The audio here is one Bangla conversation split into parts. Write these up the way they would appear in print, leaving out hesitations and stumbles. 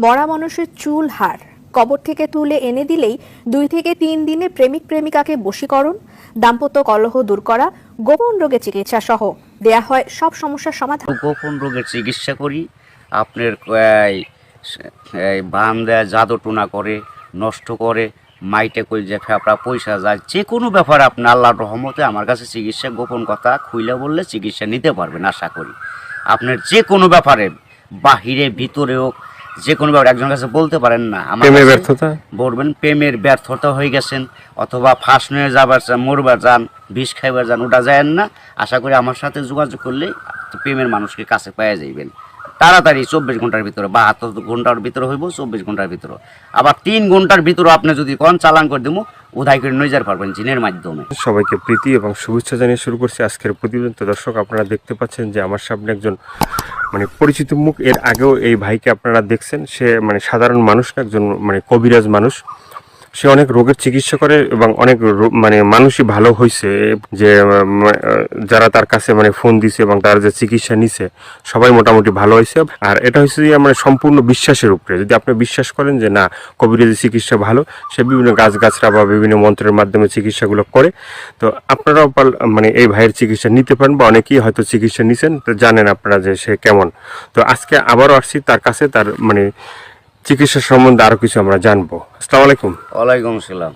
মরা মানুষের চুল হাড় কবর থেকে তুলে এনে দিলেই 2 থেকে 3 দিনে প্রেমিক প্রেমিকাকে বশীকরণ, দাম্পত্য কলহ দূর করা, গোপন রোগের চিকিৎসা সহ দেয়া হয় সব সমস্যার সমাধান। গোপন রোগের চিকিৎসা করি। আপনার বান দেয়, জাদু টোনা করে, নষ্ট করে, মাইটে কই যে ফেপড়া পয়সা যায়, যে কোনো ব্যাপারে আপনি আল্লাহর রহমতে আমার কাছে চিকিৎসা গোপন কথা খুইলে বললে চিকিৎসা নিতে পারবেন আশা করি। আপনার যে কোনো ব্যাপারে বাহিরে ভিতরে হোক, যে কোনো ব্যাপারে একজনের কাছে বলতে পারেন না আমার ব্যর্থতা বলবেন, প্রেমের ব্যর্থতা হয়ে গেছেন অথবা ফাঁস নিয়ে যাবার চান, মরবার যান, বিষ খাইবার যান, ওটা যায়েন না। আশা করি আমার সাথে যোগাযোগ করলে প্রেমের মানুষকে কাছে পাওয়া যাইবেন তাড়াতাড়ি। 24 ঘন্টার ভিতরে, 72 ঘন্টার ভিতরে হইব, 24 ঘন্টার ভিতরে। আবার 3 ঘন্টার ভিতরে আপনি যদি কোন চালান করে দেবো, উধাই করে নিয়ে যেতে পারবেন জিনের মাধ্যমে। সবাইকে প্রীতি এবং শুভেচ্ছা জানিয়ে শুরু করছি আজকের প্রতিবেদন। তো দর্শক, আপনারা দেখতে পাচ্ছেন যে আমার সামনে একজন পরিচিত মুখ। এর আগেও এই ভাইকে আপনারা দেখছেন। সে সাধারণ মানুষ না, একজন কবিরাজ মানুষ। সে অনেক রোগের চিকিৎসা করে এবং অনেক মানুষই ভালো হয়েছে, যে যারা তার কাছে ফোন দিছে এবং তার যে চিকিৎসা নিছে সবাই মোটামুটি ভালো হয়েছে। আর এটা হচ্ছে যে সম্পূর্ণ বিশ্বাসের উপরে। যদি আপনি বিশ্বাস করেন যে না, কবিরাজি চিকিৎসা ভালো, সে বিভিন্ন গাছগাছরা বা বিভিন্ন মন্ত্রের মাধ্যমে চিকিৎসাগুলো করে, তো আপনারাও এই ভাইয়ের চিকিৎসা নিতে পারেন, বা অনেকেই হয়তো চিকিৎসা নিছেন, তো জানেন আপনারা যে সে কেমন। তো আজকে আবারও আসছি তার কাছে, তার চিকিৎসা সম্বন্ধে আরো কিছু আমরা জানবো। আসসালামু আলাইকুম। ওয়ালাইকুম আসসালাম।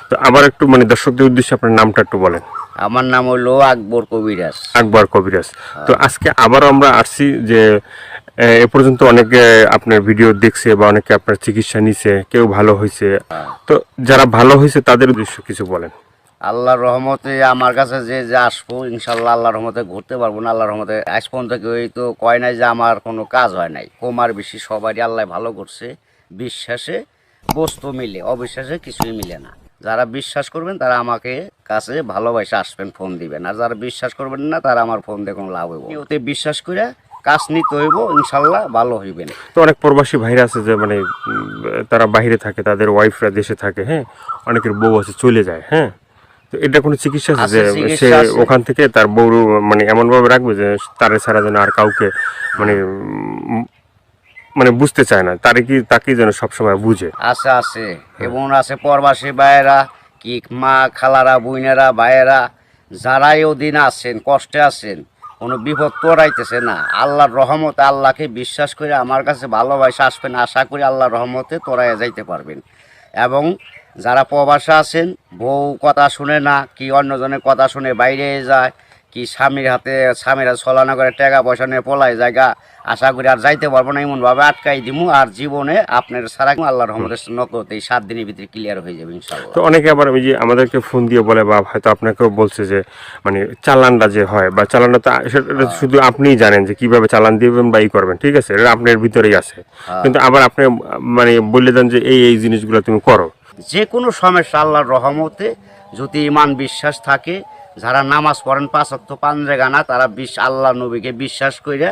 তো আবার একটু দর্শকদের উদ্দেশ্যে আপনার নামটা একটু বলেন। আমার নাম হলো আকবর কবিরাজ। আকবর কবিরাজ। তো আজকে আবারও আমরা আসছি যে এ পর্যন্ত অনেকে আপনার ভিডিও দেখছে বা অনেকে আপনার চিকিৎসা নিছে, কেউ ভালো হয়েছে। তো যারা ভালো হয়েছে তাদের উদ্দেশ্য কিছু বলেন। আল্লাহর রহমতে আমার কাছে যে আসবো, ইনশাল্লাহ আল্লাহর রহমতে ঘুরতে পারবো না। আল্লাহর রহমতে আজ পর্যন্ত কেউ তো কয় নাই যে আমার কোনো কাজ হয় নাই। কমার বেশি সবারই আল্লাহ ভালো করছে। বিশ্বাসে বস্তু মিলে, অবিশ্বাসে কিছুই মিলে না। যারা বিশ্বাস করবেন তারা আমাকে কাছে ভালোবাসে আসবেন, ফোন দিবেন। আর যারা বিশ্বাস করবেন না তারা আমার ফোন দিয়ে কোনো লাভ হইব। ওতে বিশ্বাস করে কাজ নিতে হইব, ইনশাল্লাহ ভালো হইবেন। তো অনেক প্রবাসী ভাইরা আছে যে তারা বাইরে থাকে, তাদের ওয়াইফরা দেশে থাকে, হ্যাঁ, অনেকের বউ আছে চলে যায়, হ্যাঁ। তো এটা কোনো চিকিৎসা আছে যে সে ওখান থেকে তার বউ এমন ভাবে রাখবে যে তারে ছাড়া যেন আর কাউকে বুঝতে চায় না, তাকে যেন সবসময় বুঝে। আছে আছে এবং আছে প্রবাসী ভাইয়েরা, কি মা খালারা, বোনেরা, ভাইয়েরা, যারাই ওদিন আছেন, কষ্টে আছেন, কোনো বিপদ তোরাইতেছে না, আল্লাহর রহমতে আল্লাহকে বিশ্বাস করে আমার কাছে ভালোবাসা আসবেন। আশা করি আল্লাহর রহমতে তোরাই যাইতে পারবেন। এবং যারা প্রবাসে আছেন, বউ কথা শুনে না, কি অন্যজনের কথা শুনে বাইরে যায়, কি স্বামীরা ছলনা করে টাকা পয়সা নিয়ে পলায় জায়গা, আশা করি আর যাইতে পারবো না, এমনভাবে আটকাই দিমু। আর জীবনে আপনার সারা আল্লাহর রহমতের নকত এই 7 দিনের ভিতরে ক্লিয়ার হয়ে যাবে ইনশাআল্লাহ। তো অনেকে আবার ওই যে আমাদেরকে ফোন দিয়ে বলে, বা হয়তো আপনাকেও বলছে যে চালানটা যে হয়, বা চালানটা তো শুধু আপনিই জানেন যে কিভাবে চালান দিবেন বা করবেন, ঠিক আছে, এটা আপনার ভিতরেই আছে। কিন্তু আবার আপনি বলে দেন যে এই জিনিসগুলো তুমি করো। যে কোনো সমস্যা আল্লাহর রহমতে যদি ইমান বিশ্বাস থাকে, যারা নামাজ পড়েন 5 ওয়াক্ত 5 জায়গা না, তারা আল্লাহ নবীকে বিশ্বাস করে